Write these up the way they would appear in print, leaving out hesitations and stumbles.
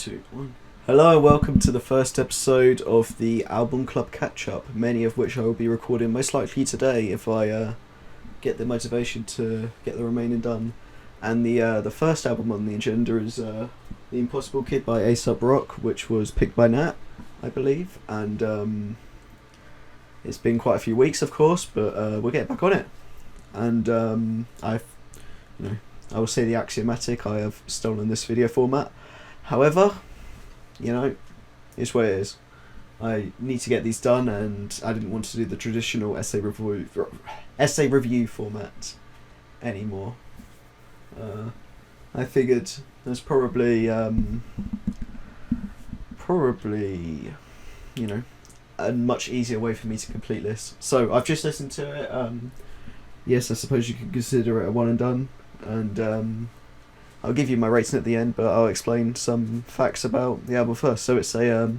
two, one. Hello and welcome to the first episode of the Album Club Catch-Up, many of which I will be recording most likely today if I get the motivation to get the remaining done. And the first album on the agenda is The Impossible Kid by A$AP Rock, which was picked by Nat, I believe. And it's been quite a few weeks, of course, but we'll get back on it. And I will say the axiomatic, I have stolen this video format. However, it's what it is. I need to get these done, and I didn't want to do the traditional essay review format anymore. I figured there's probably a much easier way for me to complete this. So I've just listened to it. Yes, I suppose you could consider it a one and done, and I'll give you my rating at the end, but I'll explain some facts about the album first. So it's a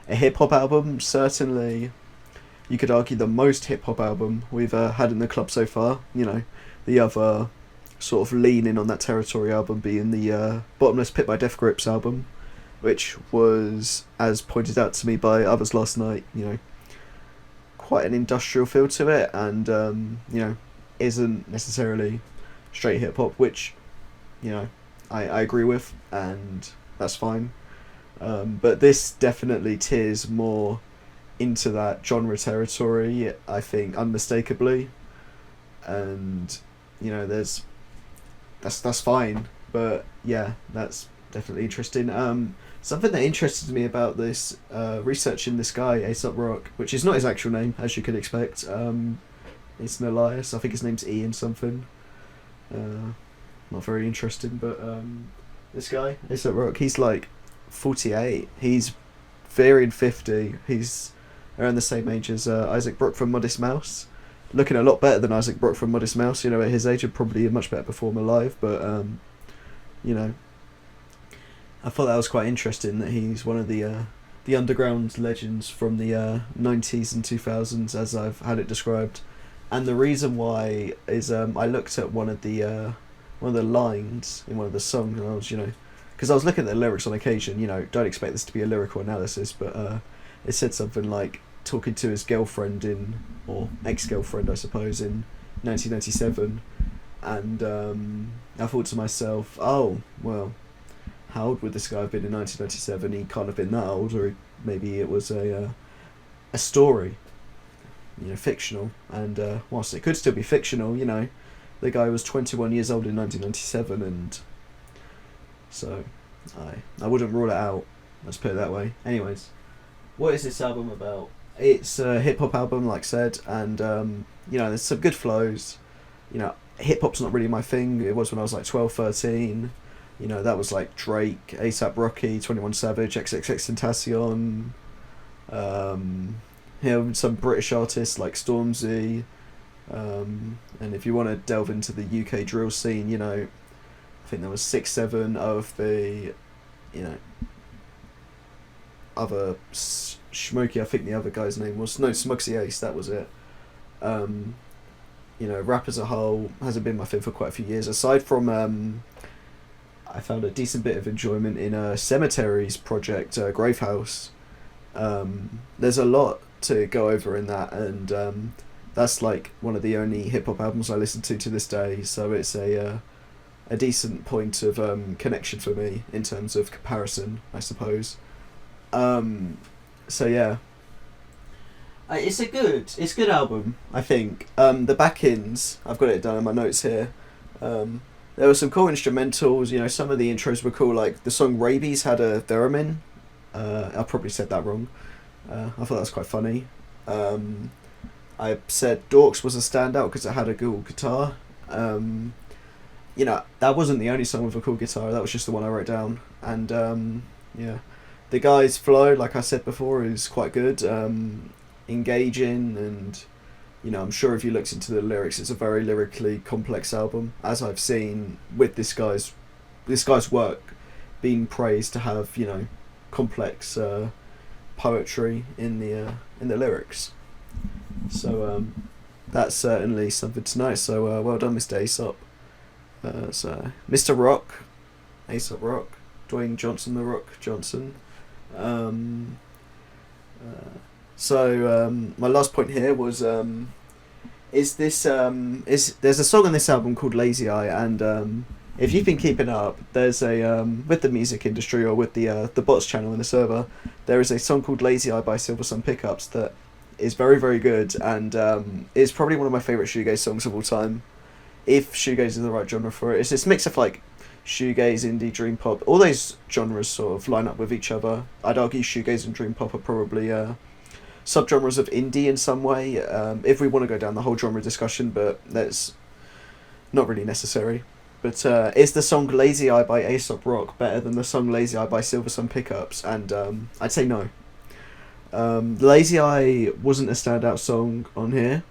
hip-hop album, certainly you could argue the most hip-hop album we've had in the club so far. The other sort of leaning on that territory album being the Bottomless Pit by Death Grips album, which was, as pointed out to me by others last night, quite an industrial feel to it, and isn't necessarily straight hip-hop, which I agree with, and that's fine. But this definitely tears more into that genre territory, I think, unmistakably. And that's fine. But yeah, that's definitely interesting. Something that interested me about this researching this guy A$AP Rock, which is not his actual name, as you could expect. It's an alias. I think his name's Ian something. Not very interesting, but this guy A$AP Rock, he's like 48. He's veering 50. He's around the same age as Isaac Brook from Modest Mouse, looking a lot better than Isaac Brook from Modest Mouse. At his age, he'd probably a much better performer live. But I thought that was quite interesting that he's one of the underground legends from the 90s and 2000s, as I've had it described. And the reason why is I looked at one of the lines in one of the songs, and I was, because I was looking at the lyrics on occasion, don't expect this to be a lyrical analysis, but it said something like talking to his girlfriend or ex-girlfriend, I suppose, in 1997, and I thought to myself, oh, well, how old would this guy have been in 1997? He can't have been that old, or maybe it was a story, fictional, and whilst it could still be fictional, the guy was 21 years old in 1997, and so I wouldn't rule it out, let's put it that way. Anyways, what is this album about? It's a hip-hop album, like I said, and there's some good flows. Hip-hop's not really my thing. It was when I was like 12, 13. That was like Drake, A$AP Rocky, 21 Savage, XXXTentacion, some British artists like Stormzy, and if you want to delve into the UK drill scene, I think there was 6, 7 of the, other Smokey, I think the other guy's name was, no, Smugsy Ace, that was it. Rap as a whole hasn't been my thing for quite a few years, aside from, I found a decent bit of enjoyment in Cemetery's project, Gravehouse. There's a lot to go over in that, and that's like one of the only hip-hop albums I listen to this day, so it's a decent point of connection for me in terms of comparison, I suppose. So yeah, it's a good album, I think. The back-ends, I've got it down in my notes here. There were some cool instrumentals, some of the intros were cool, like the song Rabies had a theremin. I probably said that wrong. I thought that was quite funny. I said Dorks was a standout because it had a cool guitar. That wasn't the only song with a cool guitar, that was just the one I wrote down. And the guy's flow, like I said before, is quite good, engaging, and I'm sure if you looked into the lyrics, it's a very lyrically complex album, as I've seen with this guy's work being praised to have complex poetry in the lyrics. So that's certainly something to know. So well done, Mr. A$AP. So Mr. Rock, A$AP Rock, Dwayne Johnson, The Rock Johnson. Um, so my last point here was is this is there's a song on this album called Lazy Eye, and if you've been keeping up, there's a with the music industry or with the bots channel in the server, there is a song called Lazy Eye by Silver Sun Pickups that is very, very good, and is probably one of my favourite shoegaze songs of all time, if shoegaze is the right genre for it. It's this mix of like shoegaze, indie, dream pop. All those genres sort of line up with each other. I'd argue shoegaze and dream pop are probably subgenres of indie in some way, if we want to go down the whole genre discussion, but that's not really necessary. But is the song Lazy Eye by Aesop Rock better than the song Lazy Eye by Silver Sun Pickups? And I'd say no. Lazy Eye wasn't a standout song on here,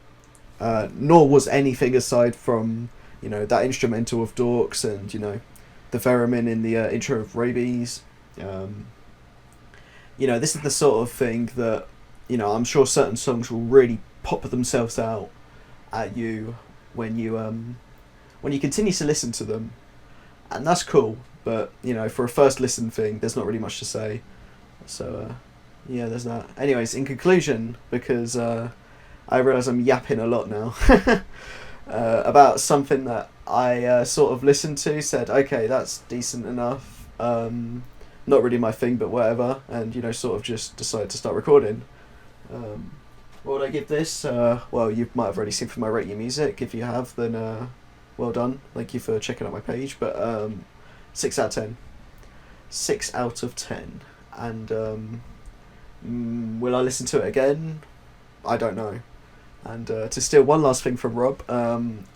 nor was anything aside from, that instrumental of Dorks and, the theremin in the intro of Rabies. This is the sort of thing that, I'm sure certain songs will really pop themselves out at you when you continue to listen to them, and that's cool. But for a first listen thing, there's not really much to say. So yeah, there's that. Anyways, in conclusion, because I realise I'm yapping a lot now about something that I sort of listened to, said, okay, that's decent enough. Not really my thing, but whatever, and sort of just decided to start recording. What would I give this? Well, you might have already seen from my Rate Your Music. If you have, then well done. Thank you for checking out my page. But 6 out of 10. 6 out of 10. And will I listen to it again? I don't know. And to steal one last thing from Rob,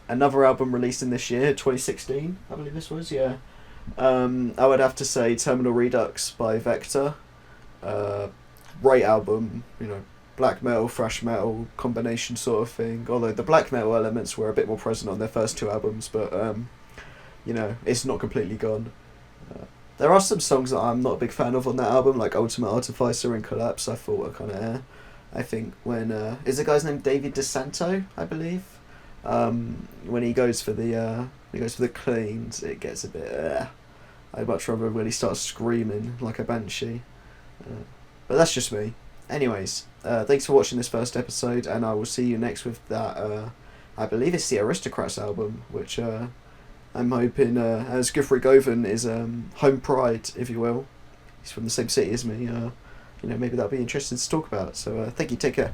another album released in this year, 2016, I believe this was, yeah. I would have to say Terminal Redux by Vector. Great album, black metal, thrash metal combination sort of thing. Although the black metal elements were a bit more present on their first two albums, but it's not completely gone. There are some songs that I'm not a big fan of on that album, like Ultimate Artificer and Collapse. I thought were kind of I think when is the guy's name David DeSanto, I believe. When he goes for the cleans, it gets a bit. I'd much rather when he starts screaming like a banshee. But that's just me. Anyways, thanks for watching this first episode, and I will see you next with that. I believe it's the Aristocrats album, which I'm hoping, as Guthrie Govan is home pride, if you will. He's from the same city as me. Maybe that'll be interesting to talk about. So thank you. Take care.